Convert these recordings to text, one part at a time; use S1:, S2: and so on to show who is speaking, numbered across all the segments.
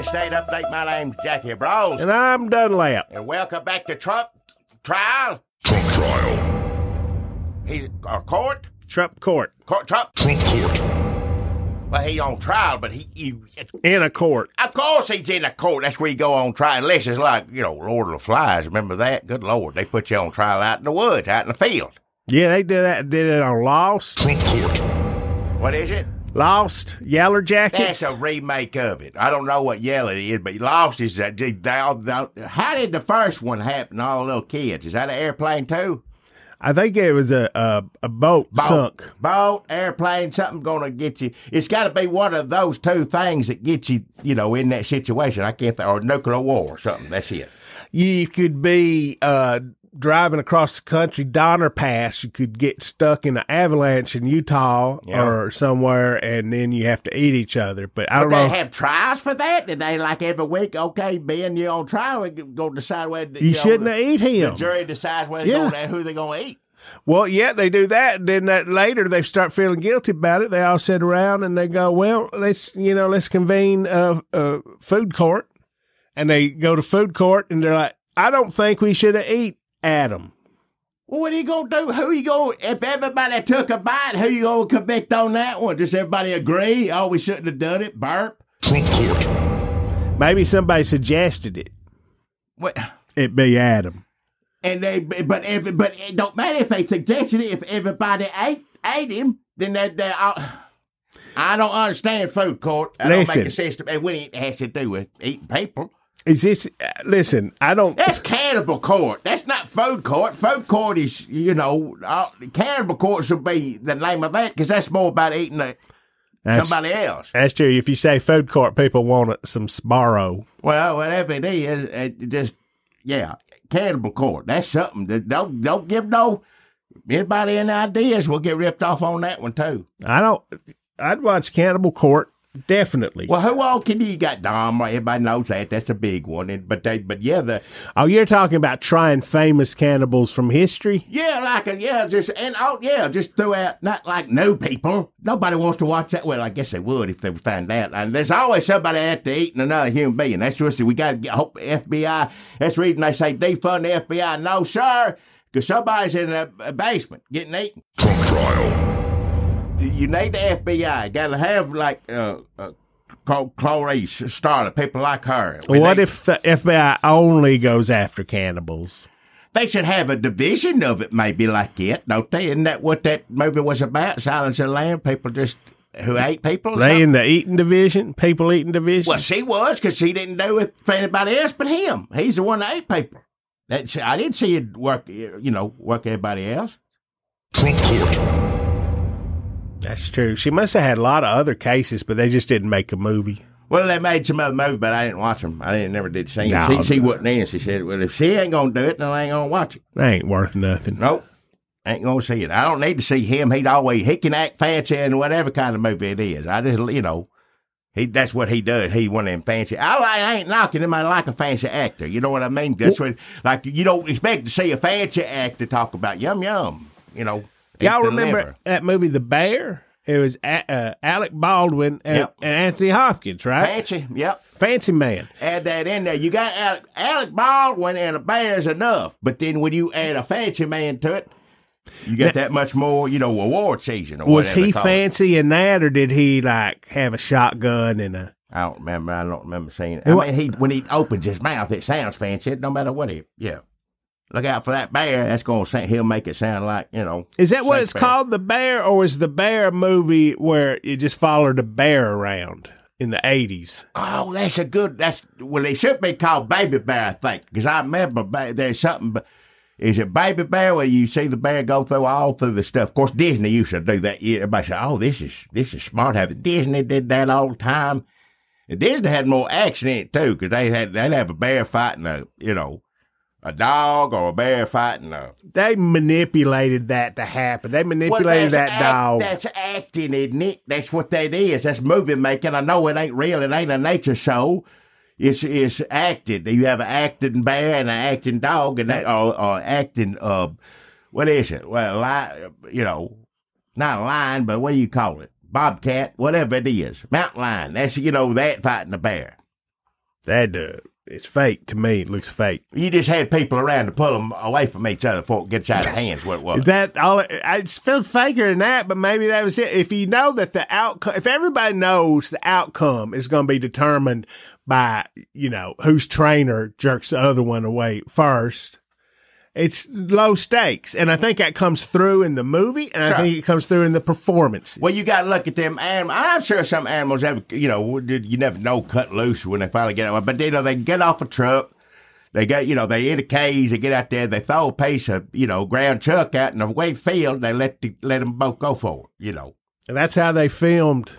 S1: State Update. My name's Jackie Bros.
S2: And I'm Dunlap.
S1: And welcome back to Trump Trial.
S3: Trump trial.
S1: He's court.
S2: Trump court.
S1: Trump
S3: court.
S1: Well, he on trial, but he
S2: in a court.
S1: Of course he's in a court. That's where you go on trial. Unless it's like, Lord of the Flies. Remember that? Good Lord. They put you on trial out in the woods, out in the field.
S2: Yeah, they did it on Lost.
S3: Trump court.
S1: What is it?
S2: Lost, Yeller Jackets.
S1: That's a remake of it. I don't know what Yeller is, but Lost is how did the first one happen? All the little kids. Is that an airplane too?
S2: I think it was a boat sunk.
S1: Boat, airplane, something going to get you. It's got to be one of those two things that get you, in that situation. I can't think, or nuclear war or something. That's it.
S2: You could be driving across the country, Donner Pass. You could get stuck in an avalanche in Utah or somewhere, and then you have to eat each other. But I don't know.
S1: They have trials for that? Did they, like, every week, okay, Ben, you're on trial, we're going to decide whether
S2: you shouldn't eat him.
S1: The jury decides who they're going to eat.
S2: Well, yeah, they do that. And then later they start feeling guilty about it. They all sit around and they go, well, let's convene a food court. And they go to food court and they're like, I don't think we should have eat Adam.
S1: Well, what are you going to do? If everybody took a bite, who you going to convict on that one? Does everybody agree? Oh, we shouldn't have done it. Burp.
S3: Trump court.
S2: Maybe somebody suggested it.
S1: What?
S2: It be Adam.
S1: And but it don't matter if they suggested it. If everybody ate him, then I don't understand food court. I don't make a system. And when it has to do with eating people.
S2: Is this, listen, I don't.
S1: That's cannibal court. That's not food court. Food court is, cannibal court should be the name of that because that's more about eating somebody else.
S2: That's true. If you say food court, people want some Sbarro.
S1: Well, whatever it is, cannibal court. That's something. Don't give anybody any ideas. We'll get ripped off on that one too.
S2: I'd watch Cannibal Court. Definitely.
S1: Well, who all you got? Dom. Everybody knows that. That's a big one.
S2: You're talking about trying famous cannibals from history?
S1: Yeah, just throughout. Not like new people. Nobody wants to watch that. Well, I guess they would if they found out. And there's always somebody out there eating another human being. That's just we got to hope the FBI. That's the reason they say defund the FBI. No, sir, because somebody's in a basement getting eaten.
S3: Trump trial.
S1: You need the FBI. Got to have Clarice Starlet, people like her.
S2: What if the FBI only goes after cannibals?
S1: They should have a division of it, maybe like it, don't they? Isn't that what that movie was about? Silence of the Lambs? People who ate people?
S2: They in the eating division? People eating division?
S1: Well, she was, because she didn't do it for anybody else but him. He's the one that ate people. I didn't see it work everybody else.
S3: Trump court.
S2: That's true. She must have had a lot of other cases, but they just didn't make a movie.
S1: Well, they made some other movies, but I didn't watch them. Never did see them. She wasn't in. She said, well, if she ain't going to do it, then I ain't going to watch it.
S2: That ain't worth nothing.
S1: Nope. Ain't going to see it. I don't need to see him. He can act fancy in whatever kind of movie it is. I just, that's what he does. He one of them fancy. I ain't knocking him. I like a fancy actor. You know what I mean? That's what, you don't expect to see a fancy actor talk about yum, yum,
S2: Y'all remember that movie, The Bear? It was Alec Baldwin and Anthony Hopkins, right?
S1: Fancy, yep.
S2: Fancy man.
S1: Add that in there. You got Alec Baldwin and a bear's enough. But then when you add a fancy man to it, you get that much more, award season or
S2: was
S1: whatever. Was
S2: he fancy in that, or did he, have a shotgun and a...
S1: I don't remember seeing it. When he opens his mouth, it sounds fancy, no matter what Look out for that bear. That's going to he'll make it sound like,
S2: Is that what it's called, The Bear, or is The Bear a movie where you just followed a bear around in the 80s?
S1: Oh, it should be called Baby Bear, I think, because I remember there's something, but is it Baby Bear where you see the bear go all through the stuff? Of course, Disney used to do that. Everybody said, oh, this is smart. Disney did that all the time. And Disney had more action in it, too, because they'd have a bear fighting a dog or a bear fighting
S2: They manipulated that to happen. They manipulated that dog.
S1: That's acting, isn't it? That's what that is. That's movie making. I know it ain't real. It ain't a nature show. It's acted. You have an acting bear and an acting dog, and or acting what is it? Well, not a lion, but what do you call it? Bobcat, whatever it is. Mountain lion. That's that fighting a bear.
S2: It's fake to me. It looks fake.
S1: You just had people around to pull them away from each other before it gets out of hands. What it was?
S2: Is that all? I just feel faker than that, but maybe that was it. If you know that the outcome, if everybody knows the outcome is going to be determined by, whose trainer jerks the other one away first, it's low stakes. And I think that comes through in the movie, and I think it comes through in the performances.
S1: Well, you got to look at them animals. I'm sure some animals have, you never know, cut loose when they finally get out. But, they get off a truck. They get, they in a cage. They get out there. They throw a piece of, ground chuck out in a wet field. They let them both go for it,
S2: And that's how they filmed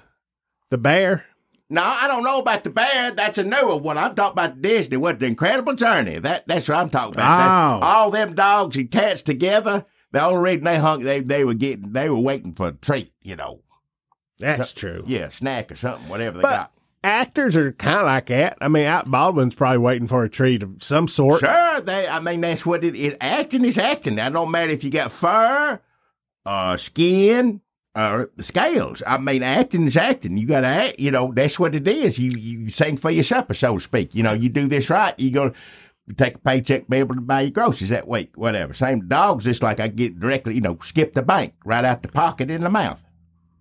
S2: the bear.
S1: No, I don't know about the bear. That's a newer one. I'm talking about Disney. What, The Incredible Journey? That's what I'm talking about. All them dogs and cats together. The only reason they hung, they were waiting for a treat.
S2: That's true.
S1: Yeah, snack or something, whatever they
S2: but
S1: got.
S2: Actors are kind of like that. I mean, Al Baldwin's probably waiting for a treat of some sort.
S1: Sure, that's what it is. Acting is acting. That don't matter if you got fur, skin. Scales. I mean, acting is acting. You got to act. That's what it is. You sing for your supper, so to speak. You do this right. You go take a paycheck, be able to buy your groceries that week, whatever. Same dogs, just like I get directly, skip the bank right out the pocket in the mouth.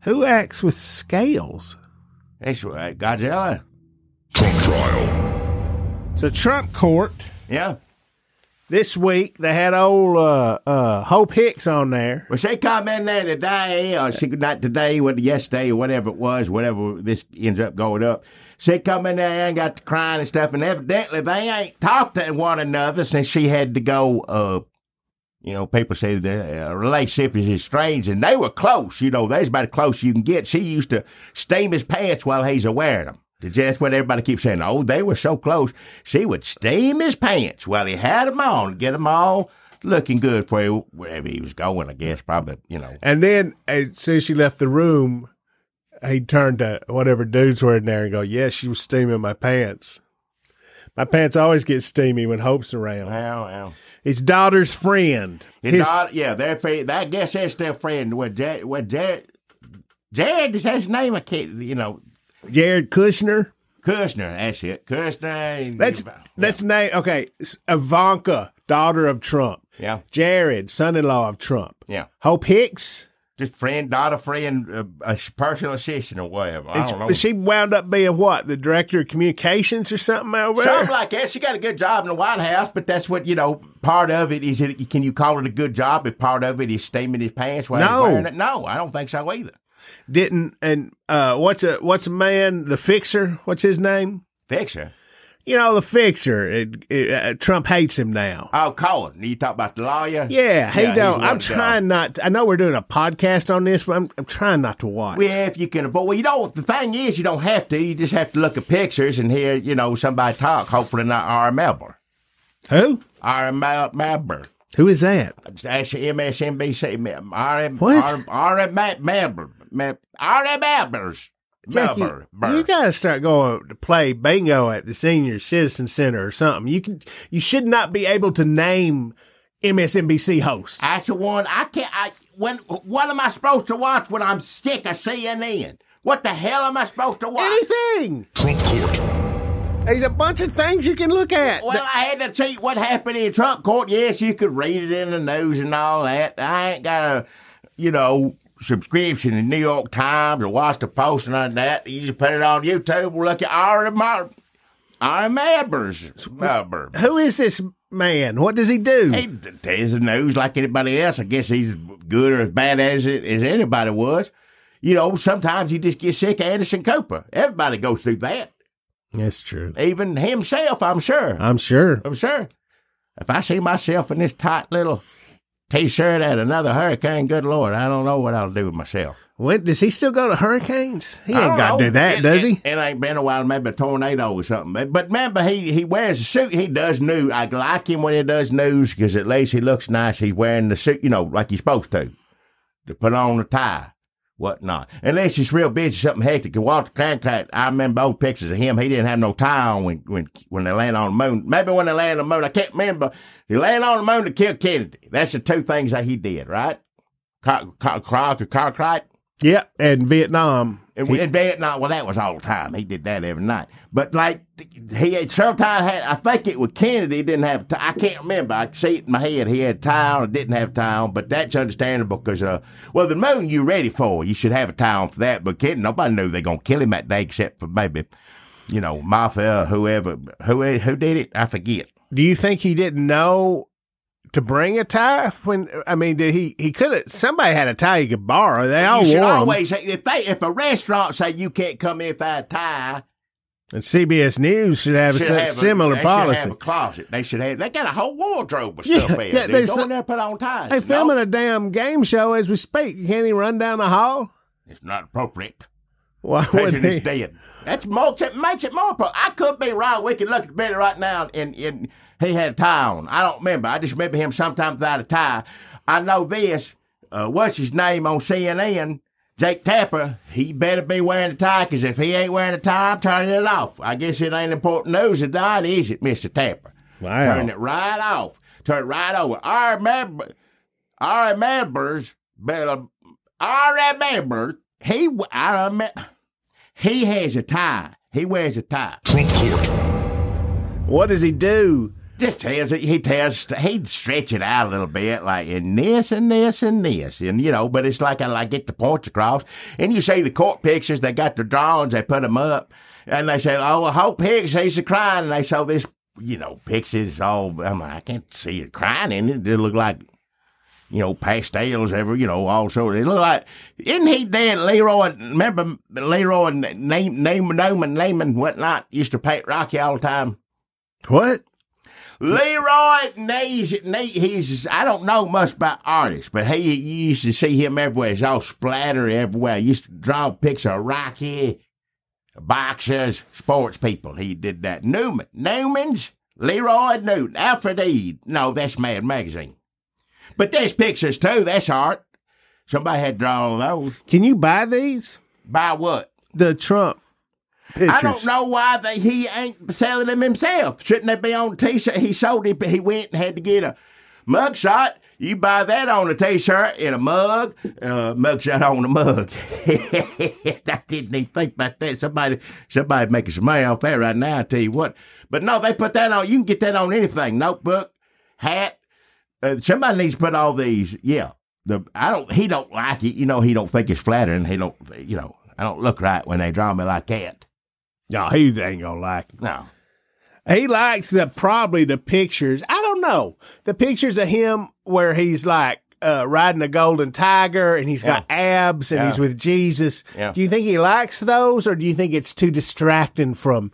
S2: Who acts with scales?
S1: That's right, Godzilla.
S3: Trump trial.
S2: So Trump court.
S1: Yeah.
S2: This week, they had old Hope Hicks on there.
S1: Well, she come in there today, or not today, yesterday, or whatever it was, whatever this ends up going up. She come in there and got to crying and stuff, and evidently they ain't talked to one another since she had to go, people say the relationship is estranged, and they were close. That's about as close you can get. She used to steam his pants while he's wearing them. That's what everybody keeps saying. Oh, they were so close. She would steam his pants while he had them on, get them all looking good for wherever he was going, I guess, probably,
S2: And then, as soon as she left the room, he turned to whatever dudes were in there and go, yeah, she was steaming my pants. My pants always get steamy when Hope's around.
S1: Well.
S2: His daughter's friend.
S1: Their friend. I guess that's their friend. Jared is his name. I can't,
S2: Jared Kushner.
S1: That's it. Kushner.
S2: That's the name. Okay. Ivanka, daughter of Trump.
S1: Yeah.
S2: Jared, son-in-law of Trump.
S1: Yeah.
S2: Hope Hicks.
S1: Just daughter friend, a personal assistant or whatever. I don't know.
S2: She wound up being what? The director of communications or something over there?
S1: Something like that. She got a good job in the White House, but that's what, part of it is, can you call it a good job if part of it is steaming his pants while he's wearing it? No, I don't think so either.
S2: What's a man, the fixer? What's his name?
S1: Fixer?
S2: The fixer. Trump hates him now.
S1: Oh, Cohen. You talk about the lawyer?
S2: Yeah, he don't. I'm trying not to, I know we're doing a podcast on this, but I'm trying not to watch.
S1: Well, if you can avoid. Well, the thing is, you don't have to. You just have to look at pictures and hear, somebody talk. Hopefully not R.M. Melber.
S2: Who?
S1: R.M. Melber.
S2: Who is that?
S1: That's MSNBC. R.M. Melber. R.M. Melber's.
S2: Jackie, you got to start going to play bingo at the Senior Citizen Center or something. You should not be able to name MSNBC hosts.
S1: That's the one I can't. What am I supposed to watch when I'm sick of CNN? What the hell am I supposed to watch?
S2: Anything.
S3: Trump court.
S2: There's a bunch of things you can look at.
S1: Well, I had to see what happened in Trump court. Yes, you could read it in the news and all that. I ain't got a, subscription to New York Times or watch the Post and all that. You just put it on YouTube. We'll look at R.M. Melber.
S2: Who is this man? What does he do?
S1: He tells the news like anybody else. I guess he's good or as bad as anybody was. Sometimes he just gets sick of Anderson Cooper. Everybody goes through that.
S2: That's true.
S1: Even himself, I'm sure.
S2: I'm sure.
S1: If I see myself in this tight little T-shirt at another hurricane, good Lord, I don't know what I'll do with myself.
S2: What, does he still go to hurricanes? He ain't got to do that, does he?
S1: It ain't been a while, maybe a tornado or something. But remember, he wears a suit. He does news. I like him when he does news because at least he looks nice. He's wearing the suit, like he's supposed to put on the tie, whatnot. Unless he's real busy, something hectic. Walter Cronkite, I remember old pictures of him. He didn't have no tie on when they landed on the moon. Maybe when they landed on the moon, I can't remember. He landed on the moon to kill Kennedy. That's the two things that he did, right? Cronkite.
S2: Yeah, and Vietnam.
S1: In Vietnam, well, that was all the time. He did that every night. But like he had sometimes had, I think it was Kennedy didn't have. I can't remember. I see it in my head. He had tie on or didn't have tie on. But that's understandable because, well, the moon you're ready for. You should have a tie on for that. But Kennedy, nobody knew they're gonna kill him that day except for maybe, Mafia or whoever. Who did it? I forget.
S2: Do you think he didn't know to bring a tie? Did he could have? Somebody had a tie he could borrow. They all wore
S1: always them. If a restaurant say you can't come in without a tie,
S2: and CBS News should have a similar policy.
S1: They should have a closet. They got a whole wardrobe of stuff in. Yeah, they go in there and put on ties.
S2: They filming a damn game show as we speak. Can't he run down the hall?
S1: It's not appropriate.
S2: Why would he?
S1: Is dead. That makes it more appropriate. I could be wrong. We can look at Benny right now, and he had a tie on. I don't remember. I just remember him sometimes without a tie. I know this. What's his name on CNN? Jake Tapper. He better be wearing a tie, because if he ain't wearing a tie, I'm turning it off. I guess it ain't important news tonight, is it, Mr. Tapper?
S2: Wow.
S1: Turn it right off. Turn it right over. I remember, he has a tie. He wears a tie.
S3: Trump court.
S2: What does he do?
S1: Just he'd stretch it out a little bit, like in this and this and this, and but it's like I like get the points across. And you see the court pictures, they got the drawings, they put them up, and they say, "Oh, I hope Hicks he's crying." And they show this, pictures all. I can't see it crying in it. It look like, pastels, also it look like. Isn't he dead? Leroy, remember Leroy Neiman, whatnot, used to paint Rocky all the time.
S2: What?
S1: Leroy he's, I don't know much about artists, but you used to see him everywhere. He's all splattered everywhere. He used to draw pictures of Rocky, boxers, sports people. He did that. Newman's, Leroy Newton, Alfred E. No, that's Mad Magazine. But there's pictures too. That's art. Somebody had drawn those.
S2: Can you buy these?
S1: Buy what?
S2: The Trump pictures.
S1: I don't know why he ain't selling them himself. Shouldn't they be on a T-shirt? He sold it, but he went and had to get a mugshot. You buy that on a T-shirt and a mug, mugshot on a mug. I didn't even think about that. Somebody making some money off that right now, I tell you what. But no, they put that on. You can get that on anything. Notebook, hat. Somebody needs to put all these. Yeah. He don't like it. He don't think it's flattering. He don't, I don't look right when they draw me like that.
S2: No, he ain't gonna like it.
S1: No.
S2: He likes probably the pictures. I don't know. The pictures of him where he's like riding a golden tiger and he's got abs and he's with Jesus. Yeah. Do you think he likes those, or do you think it's too distracting from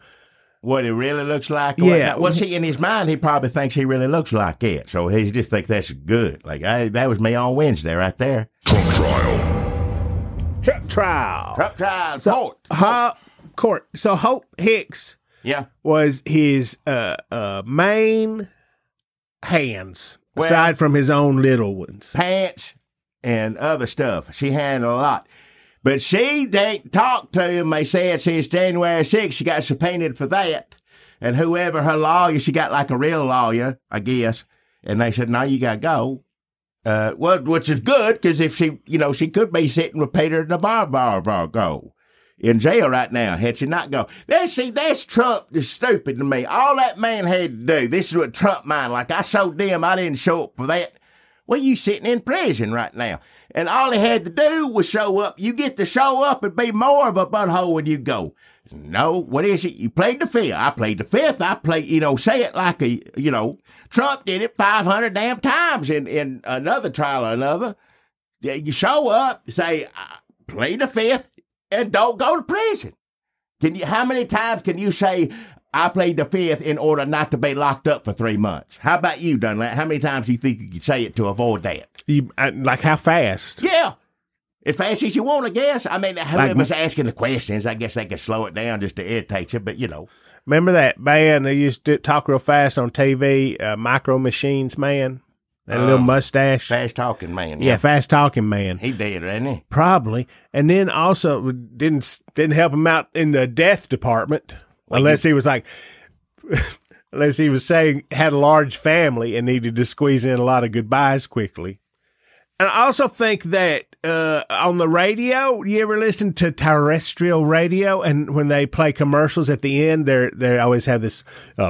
S1: what it really looks like?
S2: Yeah.
S1: Well, see, in his mind, he probably thinks he really looks like it. So he just thinks that's good. Like, that was me on Wednesday right there.
S3: Trump trial.
S2: Court. So Hope Hicks was his main hands, aside from his own little ones.
S1: Pants and other stuff. She handled a lot. But she didn't talk to him, they said, since January 6th. She got subpoenaed for that. And whoever her lawyer, she got like a real lawyer, I guess. And they said, no, you got to go. Which is good, because if she, she could be sitting with Peter Navarro in jail right now, had she not go. That's Trump is stupid to me. All that man had to do, this is what Trump mind, like I showed them, I didn't show up for that. Well, you sitting in prison right now. And all he had to do was show up. You get to show up and be more of a butthole when you go. No, what is it? You played the fifth. I played the fifth. I played, say it like Trump did it 500 damn times in another trial or another. You show up, say, play the fifth, and don't go to prison. How many times can you say, I played the fifth in order not to be locked up for 3 months? How about you, Dunlap? How many times do you think you could say it to avoid that?
S2: Like how fast?
S1: Yeah. As fast as you want, I guess. I mean, whoever's asking the questions, I guess they can slow it down just to irritate you, but
S2: Remember that band they used to talk real fast on TV, Micro Machines Man? That little mustache.
S1: Fast talking man.
S2: Yeah, fast talking man.
S1: He did, didn't he?
S2: Probably. And then also didn't help him out in the death department. Unless he was saying had a large family and needed to squeeze in a lot of goodbyes quickly. And I also think that on the radio, you ever listen to terrestrial radio? And when they play commercials at the end, they always have this,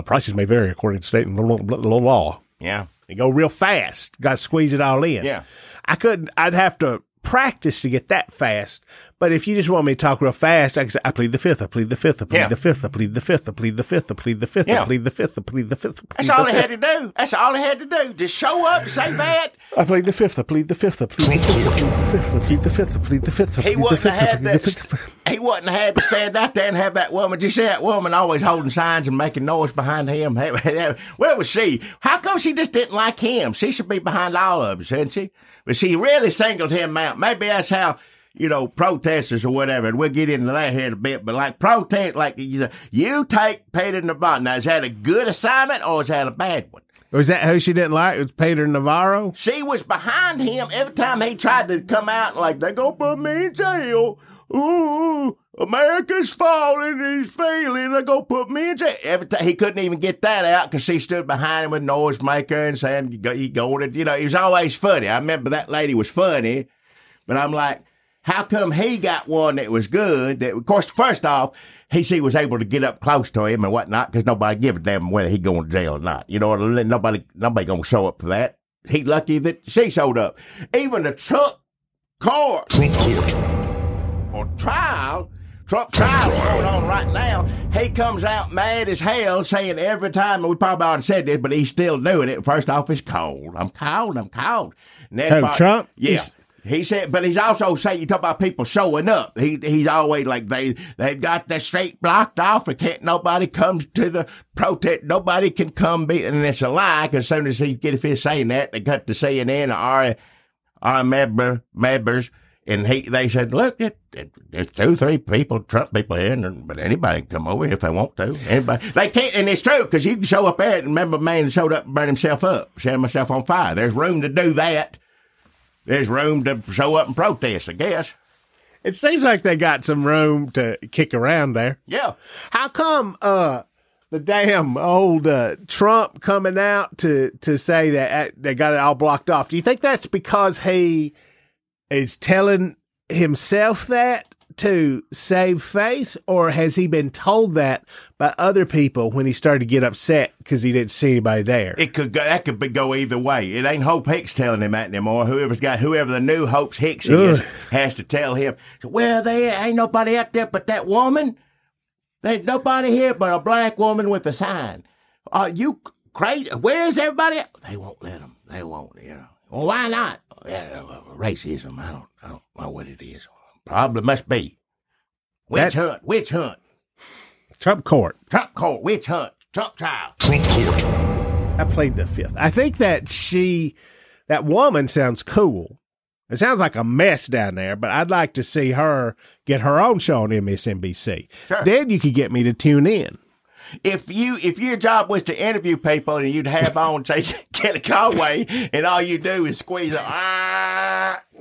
S2: prices may vary according to state and law.
S1: Yeah.
S2: They go real fast. Got to squeeze it all in.
S1: Yeah.
S2: I'd have to practice to get that fast. But if you just want me to talk real fast, I can say, I plead the fifth, I plead the fifth, I plead the fifth, I plead the fifth, I plead the fifth, I plead the fifth, I plead the fifth, I plead the fifth.
S1: That's all he had to do. That's all he had to do. Just show up, say that.
S2: I plead the fifth, I plead the fifth, I plead the fifth, I plead the fifth, I pleed the fifth, I plead the fifth, I plead the fifth, I plead the fifth.
S1: He wouldn't have had to stand out there and have that woman. Did you see that woman always holding signs and making noise behind him? Where was she? How come she just didn't like him? She should be behind all of us, shouldn't she? But she really singled him out. Maybe that's how, protesters or whatever, and we'll get into that here in a bit, but like protest, like you take Peter Navarro. Now, is that a good assignment or is that a bad one?
S2: Was that who she didn't like? It was Peter Navarro?
S1: She was behind him every time he tried to come out like, they're going to put me in jail. Ooh, America's falling, he's failing, they're going to put me in jail. Every time, he couldn't even get that out because she stood behind him with noisemaker and saying, he going to, he was always funny. I remember that lady was funny, but I'm like, how come he got one that was good? That, of course, first off, she was able to get up close to him and whatnot because nobody give a damn whether he going to jail or not. Nobody going to show up for that. He lucky that she showed up. Even the Trump court or trial going on right now. He comes out mad as hell saying every time, we probably already said this, but he's still doing it. First off, it's cold. I'm cold.
S2: Trump?
S1: Yeah. He said, but he's also saying, you talk about people showing up. He's always like, they've got the street blocked off and can't nobody comes to the protest. Nobody can come and it's a lie, because as soon as he get finished saying that, they cut to CNN or our members, and they said, look, there's 2-3 people, Trump people here, but anybody can come over if they want to. Anybody. They can't, and it's true, because you can show up there and remember a man showed up and burned himself up, set himself on fire. There's room to do that. There's room to show up and protest, I guess.
S2: It seems like they got some room to kick around there.
S1: Yeah.
S2: How come the damn old Trump coming out to say that they got it all blocked off? Do you think that's because he is telling himself that to save face, or has he been told that by other people when he started to get upset because he didn't see anybody there?
S1: That could go either way. It ain't Hope Hicks telling him that anymore. Whoever the new Hope Hicks is has to tell him, well, there ain't nobody out there but that woman. There's nobody here but a black woman with a sign. Are you crazy? Where is everybody? They won't let them. They won't, Well, why not? Racism. I don't know what it is. Probably must be. Witch hunt.
S2: Trump court,
S1: witch hunt, Trump trial.
S3: Trump court.
S2: I played the fifth. I think that that woman sounds cool. It sounds like a mess down there, but I'd like to see her get her own show on MSNBC.
S1: Sure.
S2: Then you could get me to tune in.
S1: If your job was to interview people and you'd have on, say, Kelly Conway, and all you do is squeeze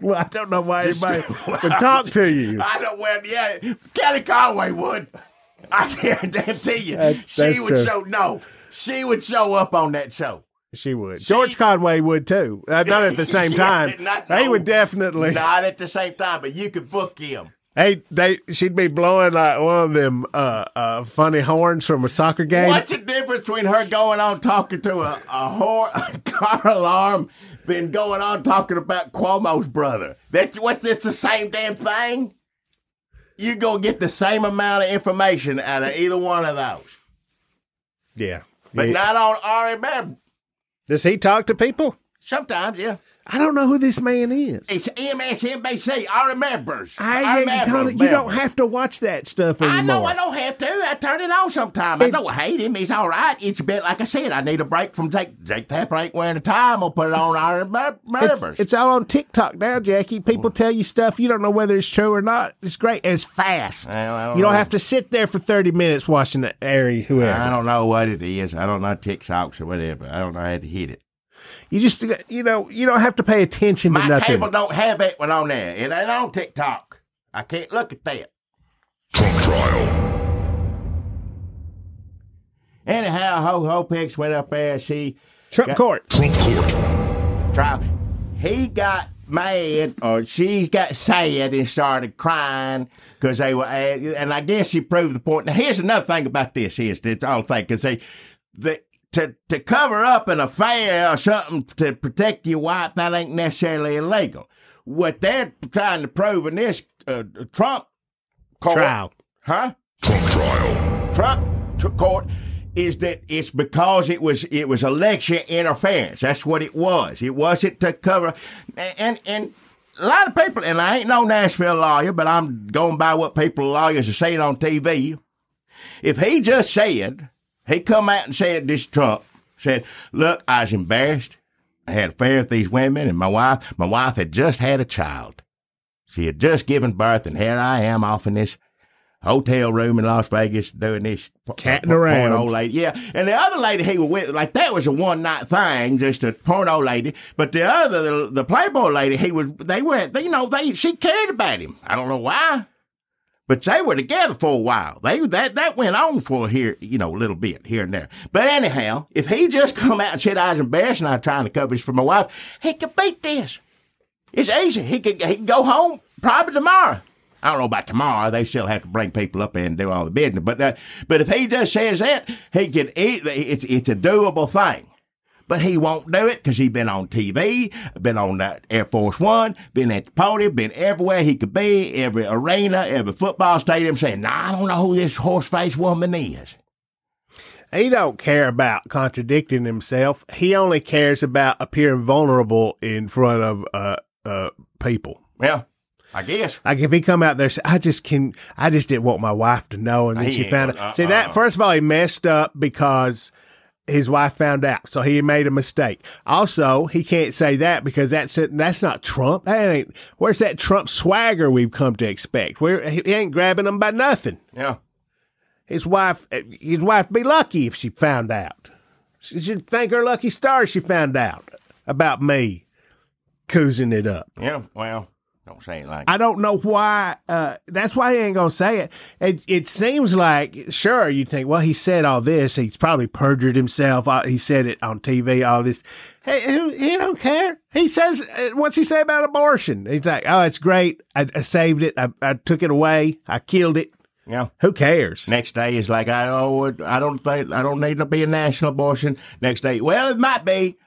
S1: well,
S2: I don't know why anybody would talk to you.
S1: I don't, Kelly Conway would. I guarantee you. She would show up on that show.
S2: She would. George Conway would too. Not at the same time. He would definitely.
S1: Not at the same time, but you could book him.
S2: She'd be blowing like one of them funny horns from a soccer game.
S1: What's the difference between her going on talking to a car alarm than going on talking about Cuomo's brother? It's the same damn thing? You're going to get the same amount of information out of either one of those.
S2: Yeah.
S1: But not on Ari Bear.
S2: Does he talk to people?
S1: Sometimes, yeah.
S2: I don't know who this man is.
S1: It's MSNBC. Ari members.
S2: You don't have to watch that stuff anymore.
S1: I know I don't have to. I turn it on sometime. I don't hate him. He's all right. It's a bit like I said. I need a break from Jake Tapper ain't wearing a tie. I'm going to put it on Ari members.
S2: It's all on TikTok now, Jackie. People tell you stuff. You don't know whether it's true or not. It's great. And it's fast. You don't have to sit there for 30 minutes watching the Ari whoever.
S1: I don't know what it is. I don't know TikToks or whatever. I don't know how to hit it.
S2: You just, you don't have to pay attention to nothing.
S1: My cable don't have that one on there. It ain't on TikTok. I can't look at that.
S3: Trump trial.
S1: Anyhow, Hope Hicks went up there.
S2: Trump court.
S3: Trump court.
S1: Trial. He got mad or she got sad and started crying because they were, and I guess she proved the point. Now, here's another thing about this, it's all thing, because to cover up an affair or something to protect your wife, that ain't necessarily illegal. What they're trying to prove in this Trump court,
S2: trial.
S3: Trump trial.
S1: Trump court is that it's because it was election interference. That's what it was. It wasn't to cover, and a lot of people, and I ain't no Nashville lawyer, but I'm going by what lawyers are saying on TV. If he just said, he come out and said, this Trump said, look, I was embarrassed. I had an affair with these women, and my wife had just had a child. She had just given birth, and here I am off in this hotel room in Las Vegas doing this
S2: catting around.
S1: Porno lady. Yeah. And the other lady he was with, like that was a one night thing, just a porno lady. But the other, the Playboy lady, she cared about him. I don't know why. But they were together for a while. That went on for a little bit here and there. But anyhow, if he just come out and said I was embarrassed and I was trying to cover this for my wife, he could beat this. It's easy. He could go home probably tomorrow. I don't know about tomorrow. They still have to bring people up and do all the business. But if he just says that, he can eat. It's a doable thing. But he won't do it because he's been on TV, been on Air Force One, been at the podium, been everywhere he could be, every arena, every football stadium, saying, I don't know who this horse-faced woman is.
S2: He don't care about contradicting himself. He only cares about appearing vulnerable in front of people.
S1: Well, I guess.
S2: Like if he come out there and say, I just didn't want my wife to know, and then she found out. See that, first of all, he messed up because his wife found out, so he made a mistake. Also, he can't say that because that's not Trump. Where's that Trump swagger we've come to expect? He ain't grabbing them by nothing.
S1: Yeah.
S2: His wife be lucky if she found out. She should thank her lucky stars she found out about me coozing it up.
S1: Yeah, well, don't say it like
S2: I don't know why. That's why he ain't going to say it. It seems like, sure, you'd think, well, he said all this. He's probably perjured himself. He said it on TV, all this. Hey, he don't care. He says, what's he say about abortion? He's like, oh, it's great. I saved it. I took it away. I killed it.
S1: Yeah.
S2: Who cares?
S1: Next day is like, I don't need to be a national abortion. Next day, well, it might be.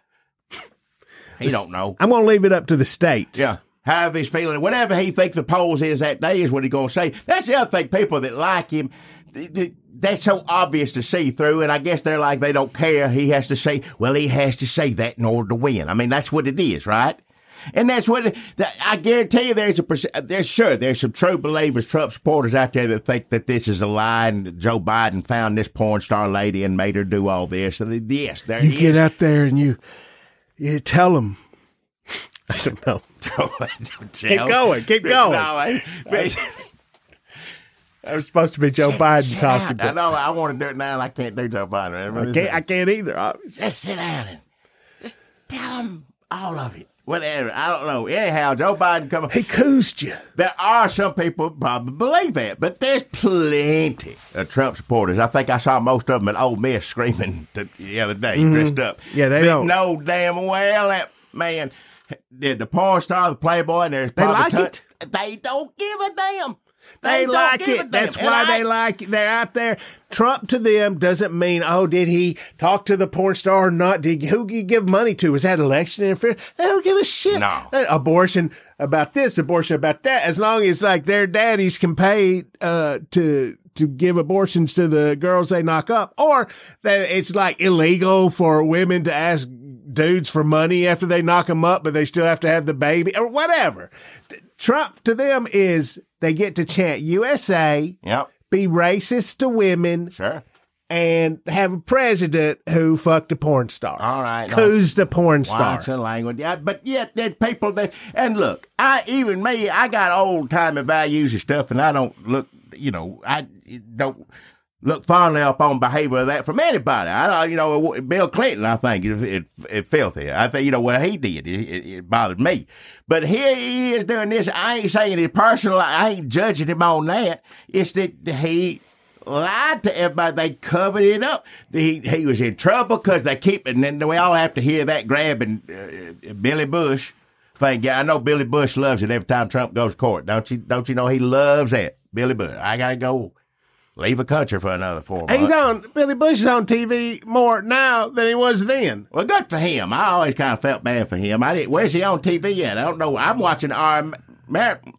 S1: He don't know.
S2: I'm going to leave it up to the states.
S1: Yeah. However he's feeling, whatever he thinks the polls is that day is what he's going to say. That's the other thing. People that like him, that's so obvious to see through, and I guess they're like, they don't care. He has to say that in order to win. I mean, that's what it is, right? And that's what I guarantee you. There's some true believers, Trump supporters out there that think that this is a lie, and Joe Biden found this porn star lady and made her do all this. So yes, there is.
S2: You get out there and you tell them. I don't know. Keep going.
S1: No,
S2: I was supposed to be Joe Biden talking.
S1: I know. I want to do it now, and I can't do Joe Biden.
S2: I can't either.
S1: Just sit down and just tell them all of it. Whatever. I don't know. Anyhow, Joe Biden coming.
S2: He coozed you.
S1: There are some people who probably believe that, but there's plenty of Trump supporters. I think I saw most of them at Ole Miss screaming the other day, dressed up.
S2: Yeah, they don't
S1: know damn well that man did the porn star, the Playboy, and there's probably
S2: they like it.
S1: They don't give a damn.
S2: They like it. That's why they like it. They're out there. Trump to them doesn't mean, did he talk to the porn star or not? Who did he give money to? Was that election interference? They don't give a shit.
S1: No.
S2: Abortion about this, abortion about that. As long as like their daddies can pay to give abortions to the girls they knock up, or that it's like illegal for women to ask dudes for money after they knock them up, but they still have to have the baby or whatever. Trump to them is they get to chant USA, be racist to women,
S1: sure,
S2: and have a president who fucked a porn star.
S1: All right.
S2: Coozed a porn star.
S1: Watch the language. Yeah, but yet there's people that, and look, I got old timey values and stuff, and I don't look, I don't look fondly upon behavior of that from anybody. Bill Clinton, I think it filthy. I think, what he did, it bothered me. But here he is doing this. I ain't saying it personal. I ain't judging him on that. It's that he lied to everybody. They covered it up. He was in trouble because they keep, and then we all have to hear that grabbing Billy Bush thing. Yeah, I know Billy Bush loves it every time Trump goes to court. Don't you know he loves that? Billy Bush. I got to go leave a country for another 4 months.
S2: Billy Bush is on TV more now than he was then.
S1: Well, good for him. I always kind of felt bad for him. Where's he on TV yet? I don't know. I'm watching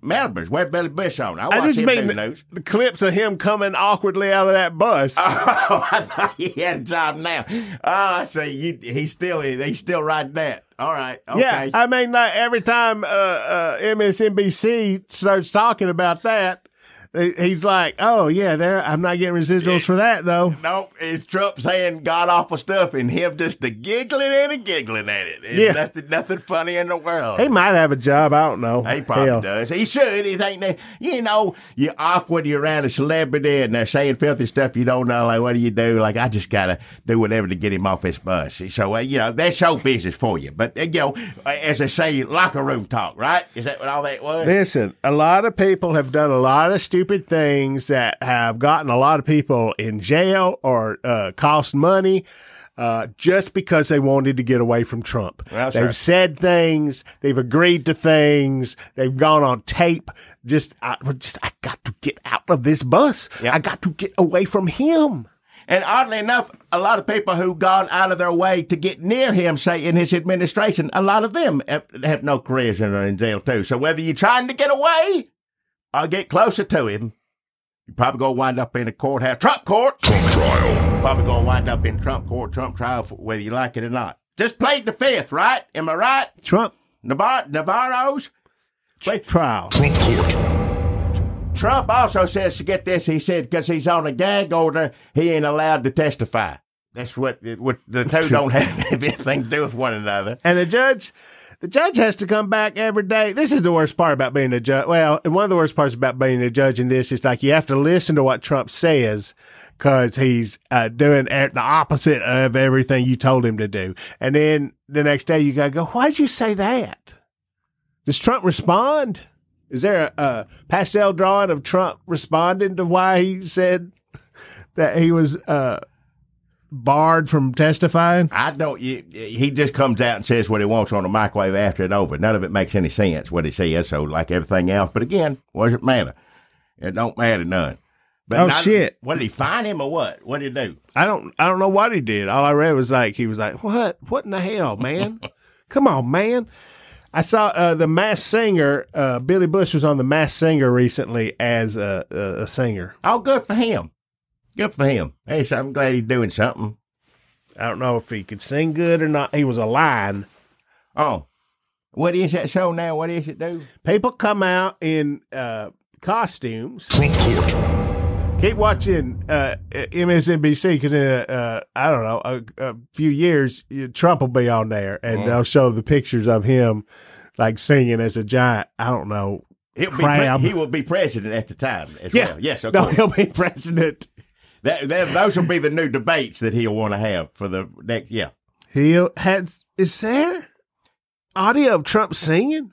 S1: Melbourne's. Where's Billy Bush on? I
S2: just mean the clips of him coming awkwardly out of that bus.
S1: Oh, I thought he had a job now. Oh, I see. He's still riding that. All right. Okay.
S2: Yeah, I mean, like every time MSNBC starts talking about that, he's like, oh, yeah, I'm not getting residuals for that, though.
S1: No, it's Trump saying god-awful stuff and him just giggling at it. It's nothing funny in the world.
S2: He might have a job. I don't know.
S1: He probably does. He should. It ain't, you're awkward. You're around a celebrity and they're saying filthy stuff you don't know. Like, what do you do? Like, I just got to do whatever to get him off this bus. So, that's show business for you. But, as I say, locker room talk, right? Is that what all that was?
S2: Listen, a lot of people have done a lot of stupid things that have gotten a lot of people in jail or cost money just because they wanted to get away from Trump.
S1: Well,
S2: they've said things, they've agreed to things, they've gone on tape. I got to get out of this bus. Yep. I got to get away from him.
S1: And oddly enough, a lot of people who've gone out of their way to get near him, say, in his administration, a lot of them have no careers and are in jail too. So whether you're trying to get away or get closer to him, you're probably going to wind up in a courthouse. Trump court.
S3: Trump trial.
S1: Probably going to wind up in Trump court, Trump trial, whether you like it or not. Just played the fifth, right? Am I right?
S2: Trump.
S1: Navarro's?
S2: Trial.
S3: Trump court.
S1: Trump also says, to get this, he said, because he's on a gag order, he ain't allowed to testify. That's what the two don't have anything to do with one another.
S2: And the judge has to come back every day. This is the worst part about being a judge. Well, one of the worst parts about being a judge in this is like you have to listen to what Trump says because he's doing the opposite of everything you told him to do. And then the next day you got to go, why'd you say that? Does Trump respond? Is there a pastel drawing of Trump responding to why he said that he was barred from testifying?
S1: I don't. He just comes out and says what he wants on the microwave after it's over. None of it makes any sense what he says. So like everything else. But again, what does it matter? It don't matter none. But
S2: shit!
S1: What did he fine him or what? What did he do?
S2: I don't know what he did. All I read was he was like, what? What in the hell, man? Come on, man. I saw the Masked Singer. Billy Bush was on the Masked Singer recently as a singer.
S1: Oh, good for him. Good for him. Hey, so I'm glad he's doing something.
S2: I don't know if he could sing good or not. He was a lion.
S1: Oh, what is that show now? What is it do?
S2: People come out in costumes.
S3: Trump court.
S2: Keep watching MSNBC because in I don't know a few years Trump will be on there and they'll show the pictures of him like singing as a giant. I don't know.
S1: He will be president at the time as well. Yes, of course.
S2: He'll be president.
S1: Those will be the new debates that he'll want to have for the next. Yeah,
S2: Is there audio of Trump singing?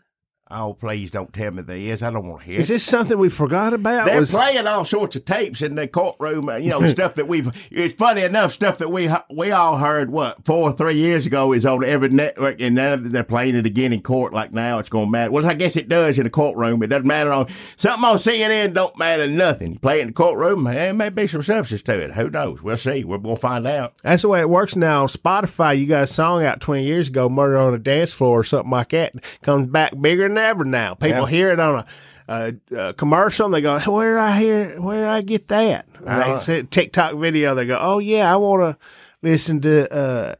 S1: Oh, please don't tell me there is. I don't want to hear it.
S2: Is this something we forgot about?
S1: They're playing all sorts of tapes in the courtroom, stuff that it's funny enough, stuff that we all heard, 3 years ago is on every network, and now they're playing it again in court like now it's going to matter. Well, I guess it does in the courtroom. It doesn't matter on, something on CNN don't matter nothing. You play it in the courtroom, there may be some substance to it. Who knows? We'll see. We'll find out.
S2: That's the way it works now. On Spotify, you got a song out 20 years ago, Murder on a Dance Floor or something like that. Comes back bigger than ever now. People hear it on a commercial and they go, where did I get that? They see a TikTok video, they go, oh yeah, I want to listen to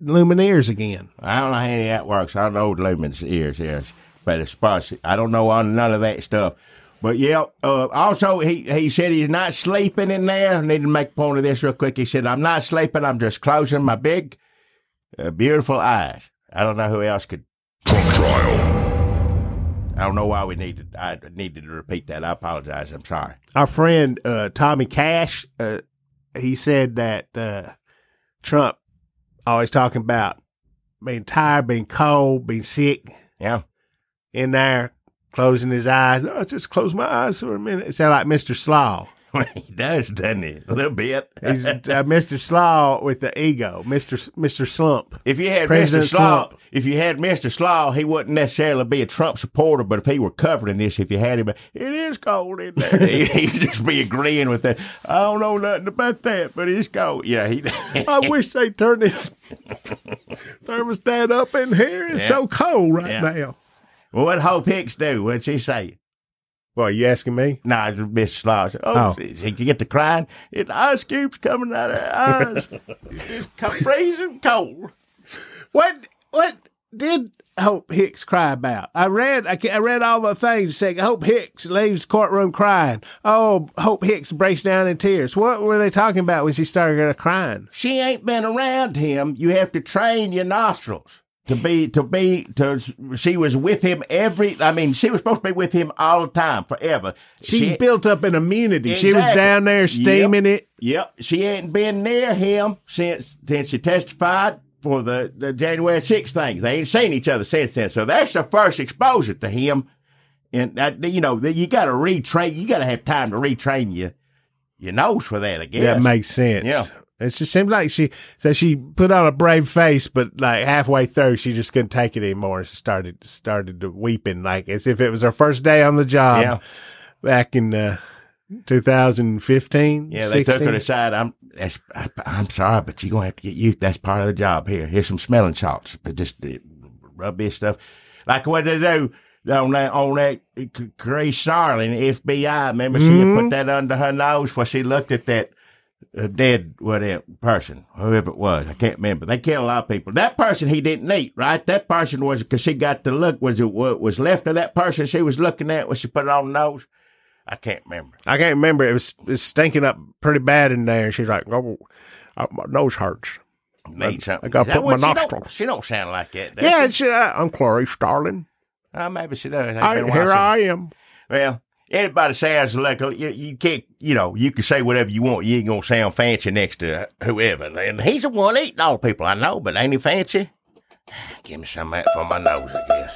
S2: Lumineers again.
S1: I don't know how any of that works. I know Lumineers is, but it's possible. I don't know on none of that stuff. But yeah, also he said he's not sleeping in there. I need to make a point of this real quick. He said, I'm not sleeping, I'm just closing my big, beautiful eyes. I don't know who else could.
S3: Trump trial.
S1: I don't know why I needed to repeat that. I apologize. I'm sorry.
S2: Our friend Tommy Cash, he said that Trump always talking about being tired, being cold, being sick.
S1: Yeah. In
S2: there, closing his eyes. Oh, just close my eyes for a minute. It sounded like Mr. Slaw.
S1: He does, doesn't he? A little bit.
S2: He's Mr. Slaw with the ego, Mr. Slump.
S1: If you had
S2: President
S1: Mr. Slaw,
S2: Slump.
S1: if you had Mr. Slaw, he wouldn't necessarily be a Trump supporter, but if he were covered in this, if you had him, it is cold in there. He'd just be agreeing with that. I don't know nothing about that, but it's cold. Yeah,
S2: I wish they turned this thermostat up in here. It's so cold right now.
S1: Well, what'd Hope Hicks do? What'd she say?
S2: Well, are you asking me?
S1: No, Mr. Slaw said, he could get to crying. The ice cubes coming out of her eyes. It's freezing cold.
S2: What did Hope Hicks cry about? I read all the things that said Hope Hicks leaves courtroom crying. Oh, Hope Hicks breaks down in tears. What were they talking about when she started crying?
S1: She ain't been around him. You have to train your nostrils. She was with him she was supposed to be with him all the time, forever.
S2: She built up an immunity.
S1: Exactly.
S2: She was down there steaming it.
S1: Yep. She ain't been near him since she testified for the January 6th things. They ain't seen each other since then. So that's the first exposure to him. And, you got to retrain. You got to have time to retrain your nose for that, I guess.
S2: That makes sense.
S1: Yeah.
S2: It just seems like she put on a brave face, but like halfway through, she just couldn't take it anymore. And she started to weeping, like as if it was her first day on the job back in 2015.
S1: Yeah,
S2: 16.
S1: they took her aside. I'm sorry, but you're gonna have to get used. That's part of the job here. Here's some smelling salts, but just rub this stuff. Like what they do on that Grace Starling, FBI. Remember, she had put that under her nose while she looked at that. Dead whatever person, whoever it was, I can't remember. They killed a lot of people. That person he didn't eat, right? That person was because she got the look. Was it what was left of that person she was looking at when she put it on the nose? I can't remember.
S2: It was stinking up pretty bad in there. She's like, "Oh, my nose hurts.
S1: Need something."
S2: I got to put my nostrils.
S1: She don't sound like that.
S2: I'm Clarice Starling.
S1: Maybe she does.
S2: Here I am.
S1: Well. Anybody sounds like you can't, you can say whatever you want. You ain't gonna sound fancy next to whoever. And he's the one eating all the people I know, but ain't he fancy? Give me some of that for my nose, I guess.